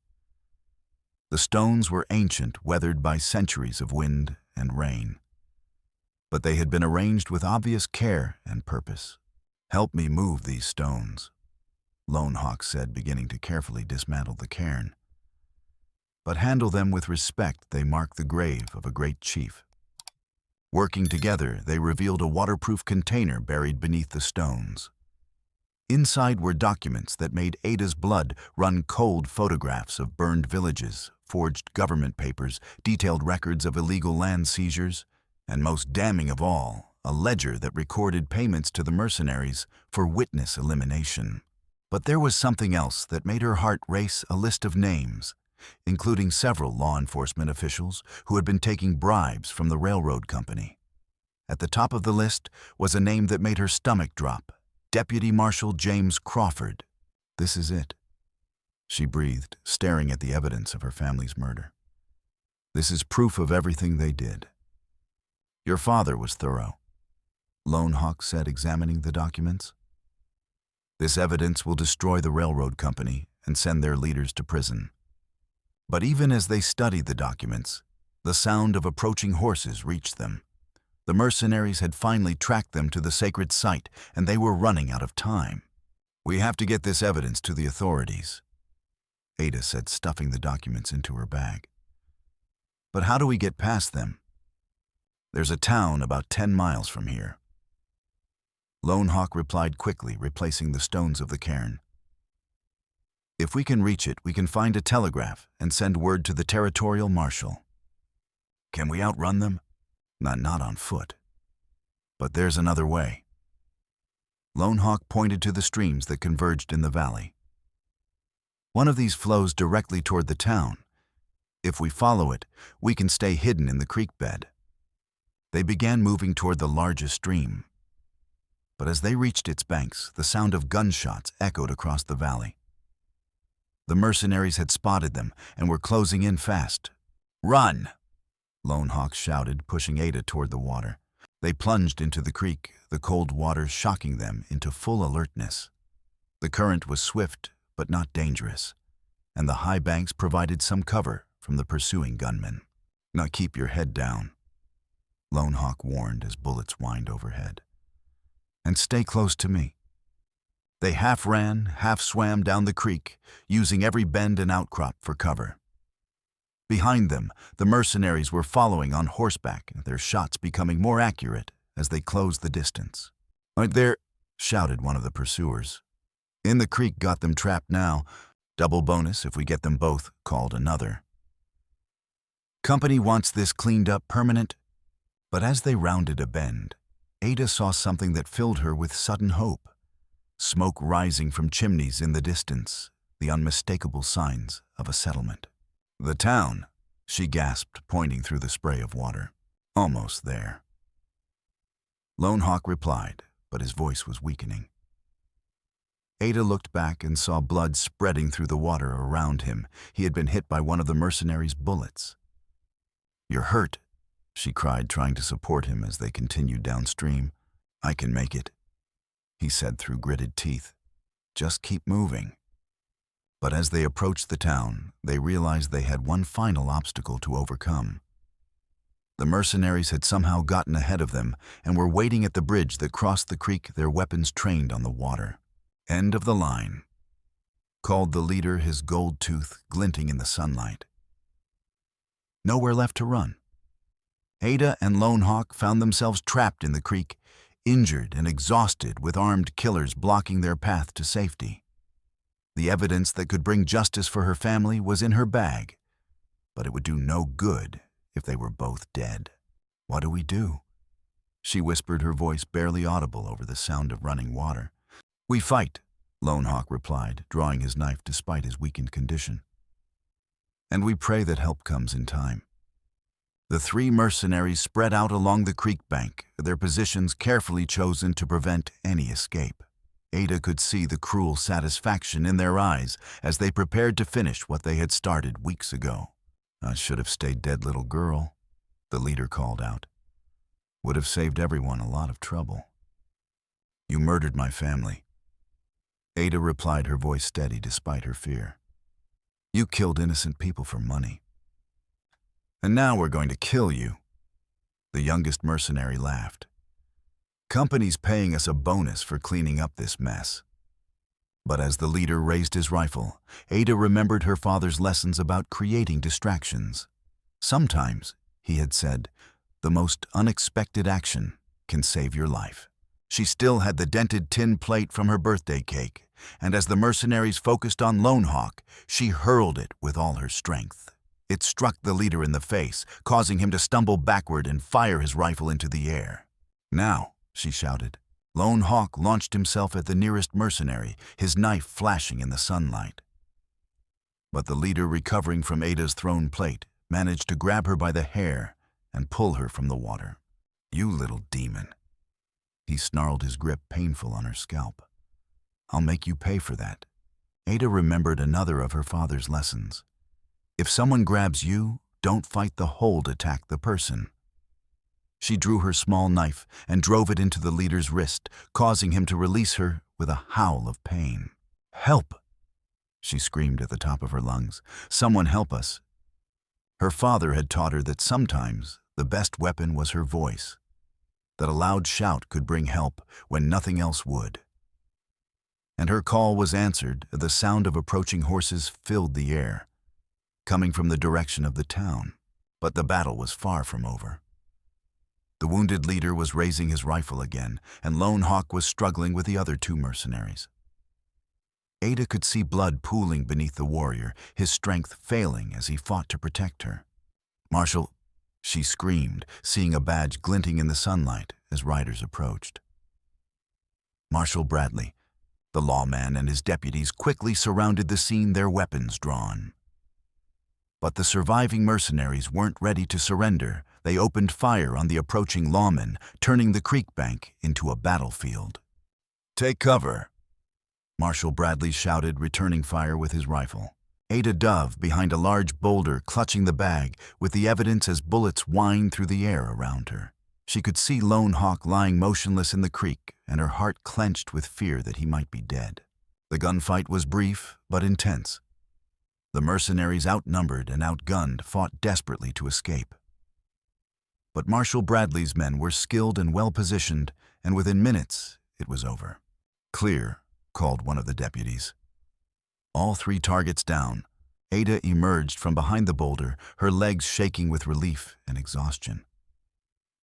The stones were ancient, weathered by centuries of wind and rain, but they had been arranged with obvious care and purpose. "Help me move these stones," Lone Hawk said, beginning to carefully dismantle the cairn. "But handle them with respect. They mark the grave of a great chief." Working together, they revealed a waterproof container buried beneath the stones. Inside were documents that made Ada's blood run cold: photographs of burned villages, forged government papers, detailed records of illegal land seizures, and most damning of all, a ledger that recorded payments to the mercenaries for witness elimination. But there was something else that made her heart race: a list of names, including several law enforcement officials who had been taking bribes from the railroad company. At the top of the list was a name that made her stomach drop: Deputy Marshal James Crawford. "This is it," she breathed, staring at the evidence of her family's murder. "This is proof of everything they did." "Your father was thorough," Lone Hawk said, examining the documents. "This evidence will destroy the railroad company and send their leaders to prison." But even as they studied the documents, the sound of approaching horses reached them. The mercenaries had finally tracked them to the sacred site, and they were running out of time. "We have to get this evidence to the authorities," Ada said, stuffing the documents into her bag. "But how do we get past them?" "There's a town about 10 miles from here." Lone Hawk replied quickly, replacing the stones of the cairn. "If we can reach it, we can find a telegraph and send word to the territorial marshal." "Can we outrun them?" Not on foot. But there's another way." Lone Hawk pointed to the streams that converged in the valley. "One of these flows directly toward the town. If we follow it, we can stay hidden in the creek bed." They began moving toward the largest stream. But as they reached its banks, the sound of gunshots echoed across the valley. The mercenaries had spotted them and were closing in fast. "Run!" Lone Hawk shouted, pushing Ada toward the water. They plunged into the creek, the cold water shocking them into full alertness. The current was swift but not dangerous, and the high banks provided some cover from the pursuing gunmen. "Now keep your head down," Lone Hawk warned as bullets whined overhead. "And stay close to me." They half ran, half swam down the creek, using every bend and outcrop for cover. Behind them, the mercenaries were following on horseback, their shots becoming more accurate as they closed the distance. "Right there," shouted one of the pursuers. "In the creek, got them trapped now. Double bonus if we get them both," called another. "Company wants this cleaned up permanent." But as they rounded a bend, Ada saw something that filled her with sudden hope. Smoke rising from chimneys in the distance, the unmistakable signs of a settlement. "The town," she gasped, pointing through the spray of water. "Almost there." Lone Hawk replied, but his voice was weakening. Ada looked back and saw blood spreading through the water around him. He had been hit by one of the mercenaries' bullets. "You're hurt," she cried, trying to support him as they continued downstream. "I can make it," he said through gritted teeth. "Just keep moving." But as they approached the town, they realized they had one final obstacle to overcome. The mercenaries had somehow gotten ahead of them and were waiting at the bridge that crossed the creek, their weapons trained on the water. "End of the line," called the leader, his gold tooth glinting in the sunlight. Nowhere left to run. Ada and Lone Hawk found themselves trapped in the creek, injured and exhausted, with armed killers blocking their path to safety. The evidence that could bring justice for her family was in her bag, but it would do no good if they were both dead. "What do we do?" she whispered, her voice barely audible over the sound of running water. "We fight," Lone Hawk replied, drawing his knife despite his weakened condition. "And we pray that help comes in time." The three mercenaries spread out along the creek bank, their positions carefully chosen to prevent any escape. Ada could see the cruel satisfaction in their eyes as they prepared to finish what they had started weeks ago. "I should have stayed dead, little girl," the leader called out. "Would have saved everyone a lot of trouble." "You murdered my family," Ada replied, her voice steady despite her fear. "You killed innocent people for money. And now we're going to kill you." The youngest mercenary laughed. "Company's paying us a bonus for cleaning up this mess." But as the leader raised his rifle, Ada remembered her father's lessons about creating distractions. Sometimes, he had said, the most unexpected action can save your life. She still had the dented tin plate from her birthday cake, and as the mercenaries focused on Lone Hawk, she hurled it with all her strength. It struck the leader in the face, causing him to stumble backward and fire his rifle into the air. "Now," she shouted. Lone Hawk launched himself at the nearest mercenary, his knife flashing in the sunlight. But the leader, recovering from Ada's thrown plate, managed to grab her by the hair and pull her from the water. "You little demon." He snarled, his grip painful on her scalp. "I'll make you pay for that." Ada remembered another of her father's lessons. If someone grabs you, don't fight the hold, attack the person. She drew her small knife and drove it into the leader's wrist, causing him to release her with a howl of pain. "Help!" she screamed at the top of her lungs. "Someone help us." Her father had taught her that sometimes the best weapon was her voice, that a loud shout could bring help when nothing else would. And her call was answered. The sound of approaching horses filled the air, coming from the direction of the town. But the battle was far from over. The wounded leader was raising his rifle again, and Lone Hawk was struggling with the other two mercenaries. Ada could see blood pooling beneath the warrior, his strength failing as he fought to protect her. "Marshal," she screamed, seeing a badge glinting in the sunlight as riders approached. Marshal Bradley, the lawman, and his deputies quickly surrounded the scene, their weapons drawn. But the surviving mercenaries weren't ready to surrender. They opened fire on the approaching lawmen, turning the creek bank into a battlefield. "Take cover," Marshal Bradley shouted, returning fire with his rifle. Ada dove behind a large boulder, clutching the bag, with the evidence as bullets whined through the air around her. She could see Lone Hawk lying motionless in the creek, and her heart clenched with fear that he might be dead. The gunfight was brief but intense. The mercenaries, outnumbered and outgunned, fought desperately to escape. But Marshal Bradley's men were skilled and well-positioned, and within minutes it was over. "Clear," called one of the deputies. All three targets down, Ada emerged from behind the boulder, her legs shaking with relief and exhaustion.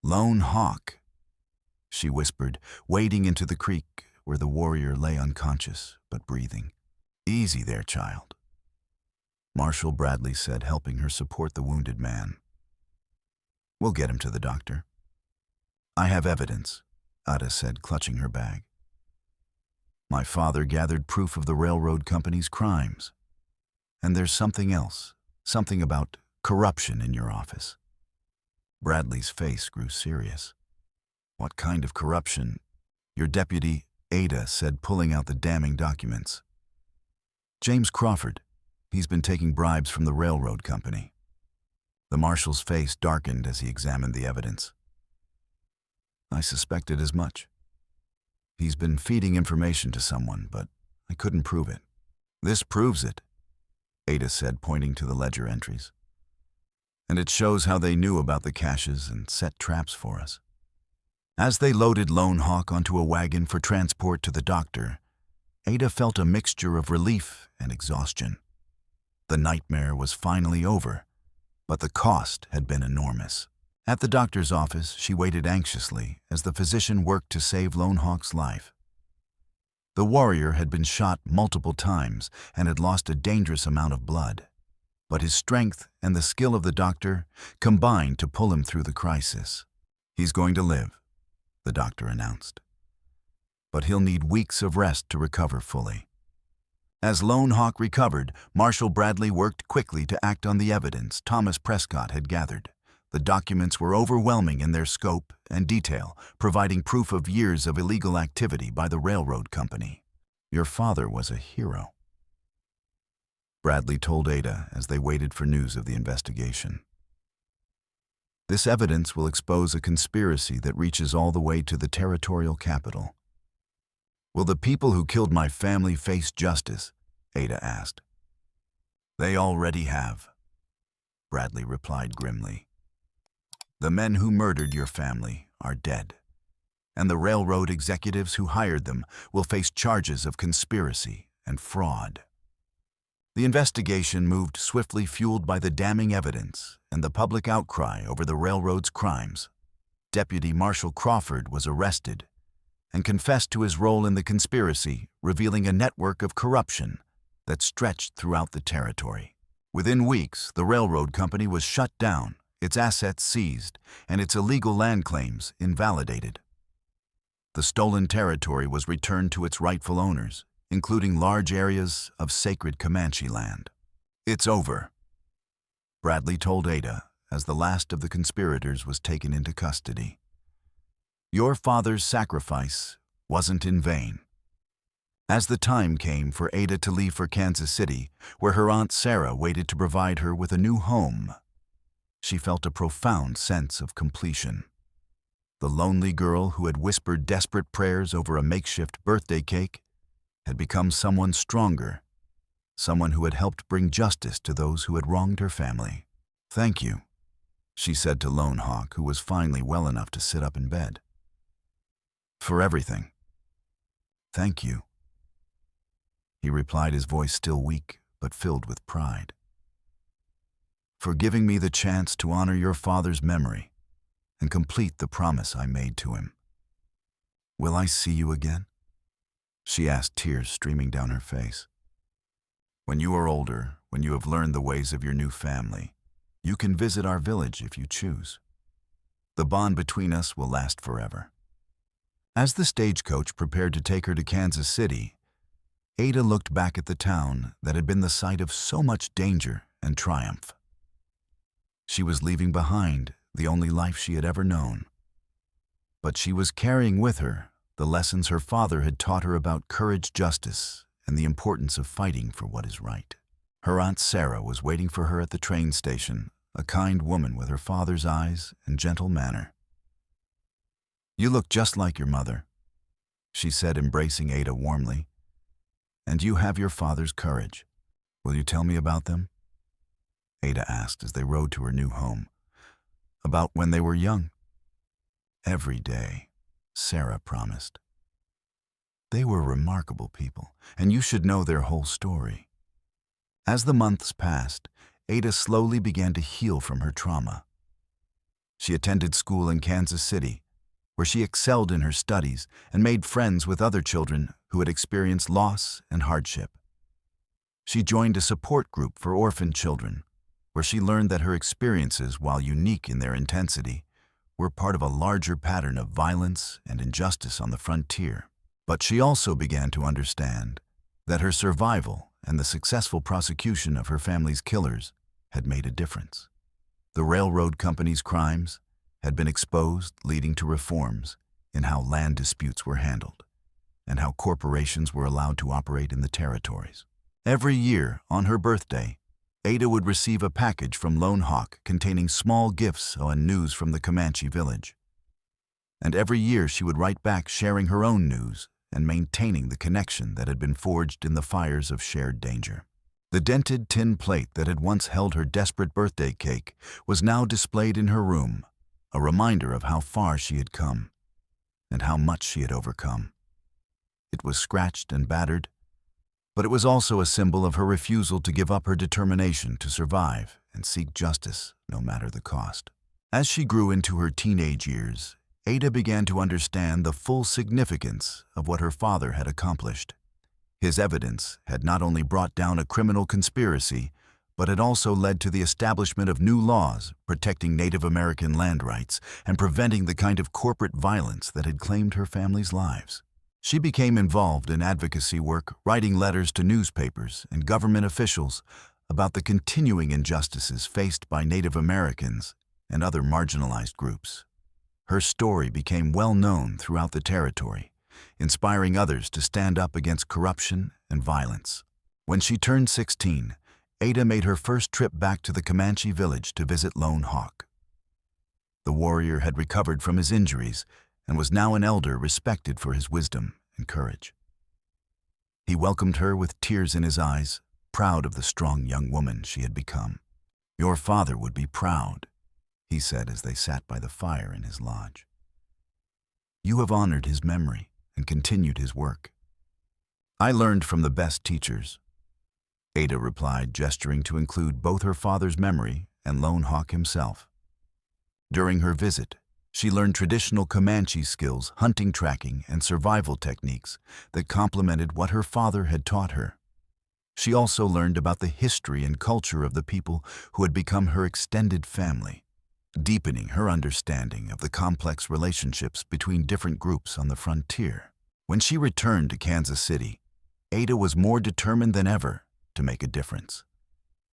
"Lone Hawk," she whispered, wading into the creek where the warrior lay unconscious but breathing. "Easy there, child," Marshal Bradley said, helping her support the wounded man. "We'll get him to the doctor." "I have evidence," Ada said, clutching her bag. "My father gathered proof of the railroad company's crimes. And there's something else, something about corruption in your office." Bradley's face grew serious. "What kind of corruption?" "Your deputy," Ada said, pulling out the damning documents. "James Crawford. He's been taking bribes from the railroad company." The marshal's face darkened as he examined the evidence. "I suspected as much. He's been feeding information to someone, but I couldn't prove it." "This proves it," Ada said, pointing to the ledger entries. "And it shows how they knew about the caches and set traps for us." As they loaded Lone Hawk onto a wagon for transport to the doctor, Ada felt a mixture of relief and exhaustion. The nightmare was finally over, but the cost had been enormous. At the doctor's office, she waited anxiously as the physician worked to save Lone Hawk's life. The warrior had been shot multiple times and had lost a dangerous amount of blood, but his strength and the skill of the doctor combined to pull him through the crisis. "He's going to live," the doctor announced. But he'll need weeks of rest to recover fully. As Lone Hawk recovered, Marshal Bradley worked quickly to act on the evidence Thomas Prescott had gathered. The documents were overwhelming in their scope and detail, providing proof of years of illegal activity by the railroad company. Your father was a hero, Bradley told Ada as they waited for news of the investigation. This evidence will expose a conspiracy that reaches all the way to the territorial capital. Will the people who killed my family face justice? Ada asked. They already have, Bradley replied grimly. The men who murdered your family are dead, and the railroad executives who hired them will face charges of conspiracy and fraud. The investigation moved swiftly, fueled by the damning evidence and the public outcry over the railroad's crimes. Deputy Marshal Crawford was arrested and confessed to his role in the conspiracy, revealing a network of corruption that stretched throughout the territory. Within weeks, the railroad company was shut down, its assets seized, and its illegal land claims invalidated. The stolen territory was returned to its rightful owners, including large areas of sacred Comanche land. It's over, Bradley told Ada as the last of the conspirators was taken into custody. Your father's sacrifice wasn't in vain. As the time came for Ada to leave for Kansas City, where her Aunt Sarah waited to provide her with a new home, she felt a profound sense of completion. The lonely girl who had whispered desperate prayers over a makeshift birthday cake had become someone stronger, someone who had helped bring justice to those who had wronged her family. Thank you, she said to Lone Hawk, who was finally well enough to sit up in bed. For everything. Thank you, he replied, his voice still weak but filled with pride. For giving me the chance to honor your father's memory and complete the promise I made to him. Will I see you again? She asked, tears streaming down her face. When you are older, when you have learned the ways of your new family, you can visit our village if you choose. The bond between us will last forever. As the stagecoach prepared to take her to Kansas City, Ada looked back at the town that had been the site of so much danger and triumph. She was leaving behind the only life she had ever known. But she was carrying with her the lessons her father had taught her about courage, justice, and the importance of fighting for what is right. Her Aunt Sarah was waiting for her at the train station, a kind woman with her father's eyes and gentle manner. You look just like your mother, she said, embracing Ada warmly. And you have your father's courage. Will you tell me about them? Ada asked as they rode to her new home. About when they were young. Every day, Sarah promised. They were remarkable people, and you should know their whole story. As the months passed, Ada slowly began to heal from her trauma. She attended school in Kansas City, where she excelled in her studies and made friends with other children who had experienced loss and hardship. She joined a support group for orphan children, where she learned that her experiences, while unique in their intensity, were part of a larger pattern of violence and injustice on the frontier. But she also began to understand that her survival and the successful prosecution of her family's killers had made a difference. The railroad company's crimes had been exposed, leading to reforms in how land disputes were handled and how corporations were allowed to operate in the territories. Every year, on her birthday, Ada would receive a package from Lone Hawk containing small gifts and news from the Comanche village. And every year she would write back, sharing her own news and maintaining the connection that had been forged in the fires of shared danger. The dented tin plate that had once held her desperate birthday cake was now displayed in her room, a reminder of how far she had come and how much she had overcome. It was scratched and battered, but it was also a symbol of her refusal to give up her determination to survive and seek justice no matter the cost. As she grew into her teenage years, Ada began to understand the full significance of what her father had accomplished. His evidence had not only brought down a criminal conspiracy, but it also led to the establishment of new laws protecting Native American land rights and preventing the kind of corporate violence that had claimed her family's lives. She became involved in advocacy work, writing letters to newspapers and government officials about the continuing injustices faced by Native Americans and other marginalized groups. Her story became well known throughout the territory, inspiring others to stand up against corruption and violence. When she turned 16, Ada made her first trip back to the Comanche village to visit Lone Hawk. The warrior had recovered from his injuries and was now an elder respected for his wisdom and courage. He welcomed her with tears in his eyes, proud of the strong young woman she had become. "Your father would be proud," he said as they sat by the fire in his lodge. "You have honored his memory and continued his work." "I learned from the best teachers," Ada replied, gesturing to include both her father's memory and Lone Hawk himself. During her visit, she learned traditional Comanche skills, hunting, tracking, and survival techniques that complemented what her father had taught her. She also learned about the history and culture of the people who had become her extended family, deepening her understanding of the complex relationships between different groups on the frontier. When she returned to Kansas City, Ada was more determined than ever to make a difference.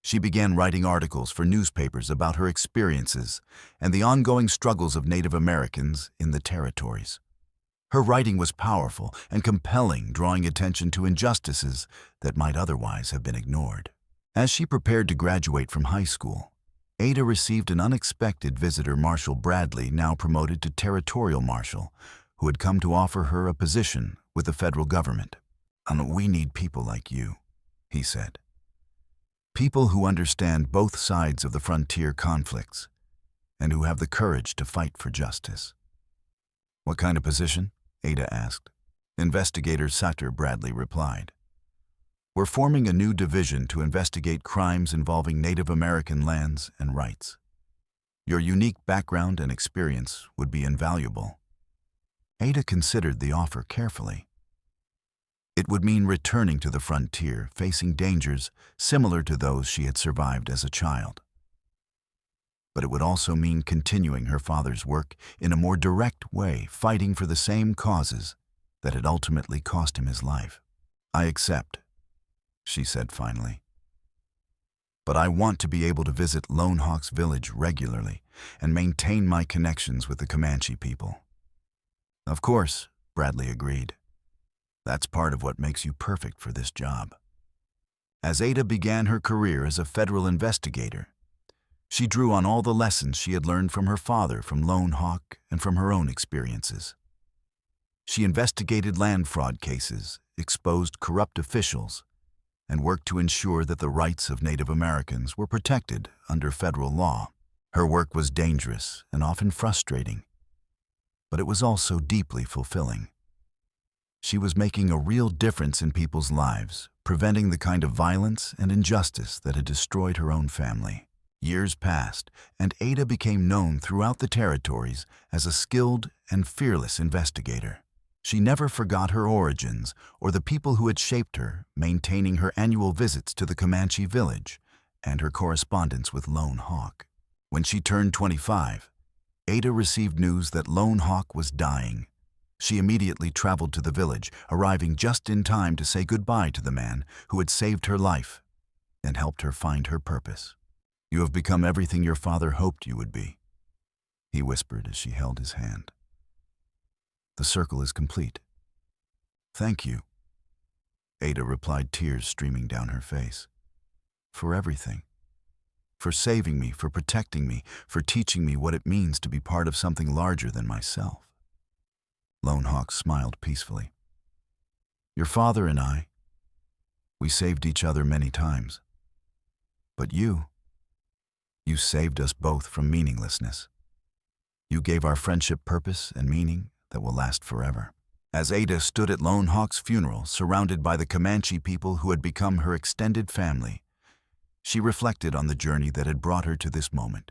She began writing articles for newspapers about her experiences and the ongoing struggles of Native Americans in the territories. Her writing was powerful and compelling, drawing attention to injustices that might otherwise have been ignored. As she prepared to graduate from high school, Ada received an unexpected visitor, Marshal Bradley, now promoted to Territorial Marshal, who had come to offer her a position with the federal government. "We need people like you," he said. "People who understand both sides of the frontier conflicts and who have the courage to fight for justice." "What kind of position?" Ada asked. "Investigator Sutter," Bradley replied. "We're forming a new division to investigate crimes involving Native American lands and rights. Your unique background and experience would be invaluable." Ada considered the offer carefully. It would mean returning to the frontier, facing dangers similar to those she had survived as a child. But it would also mean continuing her father's work in a more direct way, fighting for the same causes that had ultimately cost him his life. "I accept," she said finally. "But I want to be able to visit Lone Hawk's village regularly and maintain my connections with the Comanche people." "Of course," Bradley agreed. "That's part of what makes you perfect for this job." As Ada began her career as a federal investigator, she drew on all the lessons she had learned from her father, from Lone Hawk, and from her own experiences. She investigated land fraud cases, exposed corrupt officials, and worked to ensure that the rights of Native Americans were protected under federal law. Her work was dangerous and often frustrating, but it was also deeply fulfilling. She was making a real difference in people's lives, preventing the kind of violence and injustice that had destroyed her own family. Years passed, and Ada became known throughout the territories as a skilled and fearless investigator. She never forgot her origins or the people who had shaped her, maintaining her annual visits to the Comanche village and her correspondence with Lone Hawk. When she turned 25, Ada received news that Lone Hawk was dying. She immediately traveled to the village, arriving just in time to say goodbye to the man who had saved her life and helped her find her purpose. "You have become everything your father hoped you would be," he whispered as she held his hand. "The circle is complete." "Thank you," Ada replied, tears streaming down her face. "For everything. For saving me, for protecting me, for teaching me what it means to be part of something larger than myself." Lone Hawk smiled peacefully. "Your father and I, we saved each other many times. But you saved us both from meaninglessness. You gave our friendship purpose and meaning that will last forever." As Ada stood at Lone Hawk's funeral, surrounded by the Comanche people who had become her extended family, she reflected on the journey that had brought her to this moment.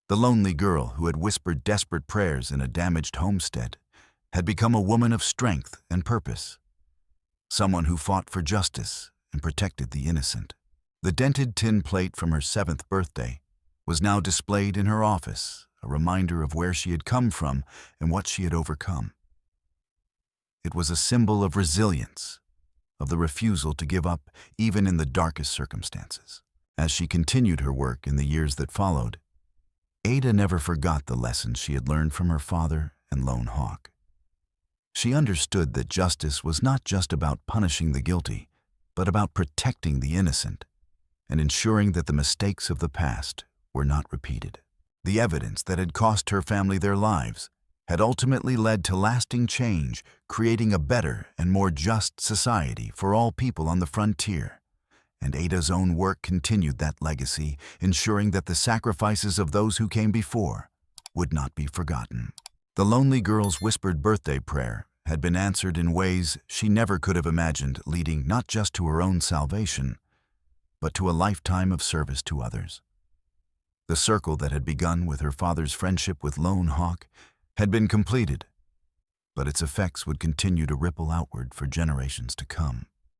The lonely girl who had whispered desperate prayers in a damaged homestead had become a woman of strength and purpose, someone who fought for justice and protected the innocent. The dented tin plate from her 7th birthday was now displayed in her office, a reminder of where she had come from and what she had overcome. It was a symbol of resilience, of the refusal to give up even in the darkest circumstances. As she continued her work in the years that followed, Ada never forgot the lessons she had learned from her father and Lone Hawk. She understood that justice was not just about punishing the guilty, but about protecting the innocent and ensuring that the mistakes of the past were not repeated. The evidence that had cost her family their lives had ultimately led to lasting change, creating a better and more just society for all people on the frontier. And Ada's own work continued that legacy, ensuring that the sacrifices of those who came before would not be forgotten. The lonely girl's whispered birthday prayer had been answered in ways she never could have imagined, leading not just to her own salvation, but to a lifetime of service to others. The circle that had begun with her father's friendship with Lone Hawk had been completed, but its effects would continue to ripple outward for generations to come.